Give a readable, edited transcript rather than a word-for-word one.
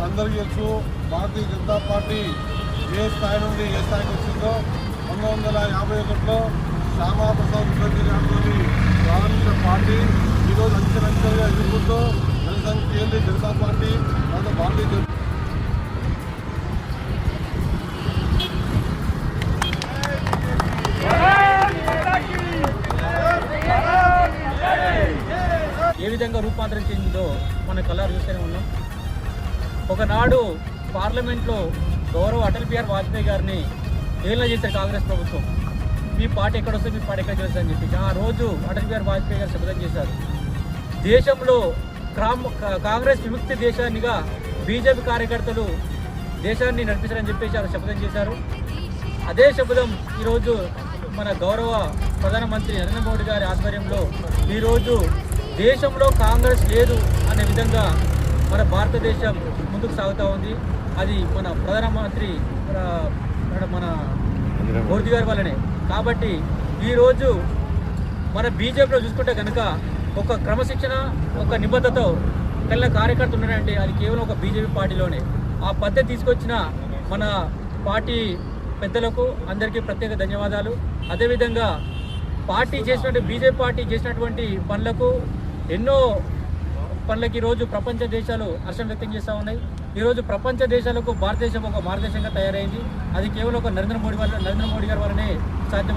అందరికీ తెలుసు భారతీయ జనతా పార్టీ ఏ స్థాయి నుండి ఏ స్థాయికి వచ్చిందో 1951లో శ్యామాప్రసాద్ ముఖర్జీ గారితో ప్రారంభించిన పార్టీ ఈరోజు అంచెలంచెలుగా ఎదుర్కొంటూ జనసంఘ్ కేంద్రీయ జనతా పార్టీ భారతీయ జనతా ఏ విధంగా రూపాంతరం చెందిందో మన కళ్ళారు చూస్తూనే ఉన్నాం. ఒకనాడు పార్లమెంట్లో గౌరవ అటల్ బిహారీ వాజ్పేయి గారిని ఏళ్ళ చేశారు కాంగ్రెస్ ప్రభుత్వం. మీ పార్టీ ఎక్కడొస్తే మీ పార్టీ ఎక్కడ చేస్తారని చెప్పి ఆ రోజు అటల్ బిహారీ వాజ్పేయి గారు శపథం చేశారు. దేశంలో కాంగ్రెస్ విముక్తి దేశాన్నిగా బీజేపీ కార్యకర్తలు దేశాన్ని నడిపించారని చెప్పేసి ఆయన శపథం చేశారు. అదే శపథం ఈరోజు మన గౌరవ ప్రధానమంత్రి నరేంద్ర మోడీ గారి ఆధ్వర్యంలో ఈరోజు దేశంలో కాంగ్రెస్ లేదు అనే విధంగా మన భారతదేశం ముందుకు సాగుతూ ఉంది. అది మన ప్రధానమంత్రి మన మోదీ గారి వల్లనే. కాబట్టి ఈరోజు మన బీజేపీలో చూసుకుంటే కనుక ఒక క్రమశిక్షణ ఒక నిబద్ధతతో కలిగిన కార్యకర్తలు ఉన్నారంటే అది కేవలం ఒక బీజేపీ పార్టీలోనే. ఆ పద్ధతి తీసుకొచ్చిన మన పార్టీ పెద్దలకు అందరికీ ప్రత్యేక ధన్యవాదాలు. అదేవిధంగా బీజేపీ పార్టీ చేసినటువంటి పనులకు ఎన్నో పనులకి ఈరోజు ప్రపంచ దేశాలు హర్షం వ్యక్తం చేస్తూ ఉన్నాయి. ఈరోజు ప్రపంచ దేశాలకు భారతదేశం ఒక మార్గదర్శకంగా తయారైంది. అది కేవలం ఒక నరేంద్ర మోడీ గారి వల్లనే సాధ్యం.